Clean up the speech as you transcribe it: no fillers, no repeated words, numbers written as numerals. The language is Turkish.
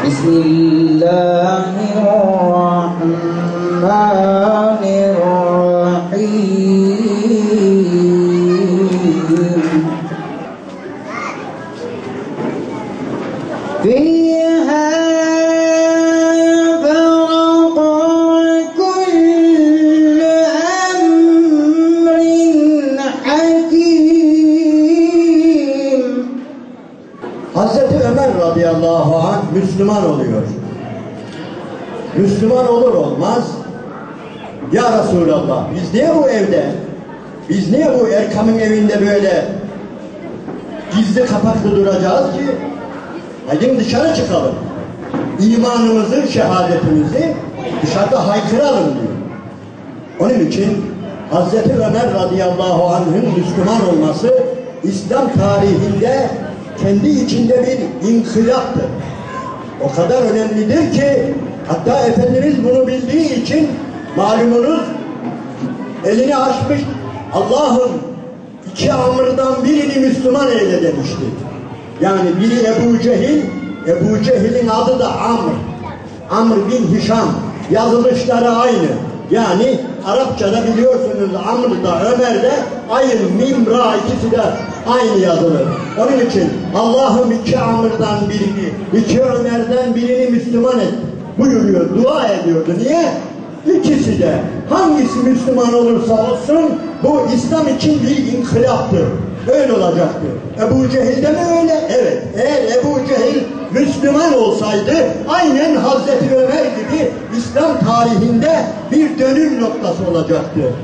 Bismillahirrahmanirrahim. فيها فرق كل أمر حكيم. Hazreti Ömer radıyallahu anh Müslüman oluyor. Müslüman olur olmaz, ya Resulallah biz niye bu evde, biz niye bu Erkam'ın evinde böyle gizli kapaklı duracağız ki? Hadi dışarı çıkalım. İmanımızı, şehadetimizi dışarıda haykıralım diyor. Onun için Hazreti Ömer radıyallahu anh'ın Müslüman olması İslam tarihinde kendi içinde bir inkılaptır. O kadar önemlidir ki hatta Efendimiz bunu bildiği için malumunuz elini açmış, Allah'ım iki amrdan birini Müslüman eyle demişti. Yani biri Ebu Cehil, Ebu Cehil'in adı da Amr. Amr bin Hişam. Yazılışları aynı. Yani Arapçada biliyorsunuz Amr da Ömer de aynı, mim, ra ikisi de aynı yazılır. Onun için Allah'ım iki Amr'dan birini, iki Ömer'den birini Müslüman et buyuruyor, dua ediyordu. Niye? İkisi de hangisi Müslüman olursa olsun bu İslam için bir inkılaptır. Öyle olacaktı. Ebu Cehil de mi öyle? Evet. Eğer Ebu Cehil Müslüman olsaydı aynen Hazreti Ömer gibi İslam tarihinde bir dönüm noktası olacaktı.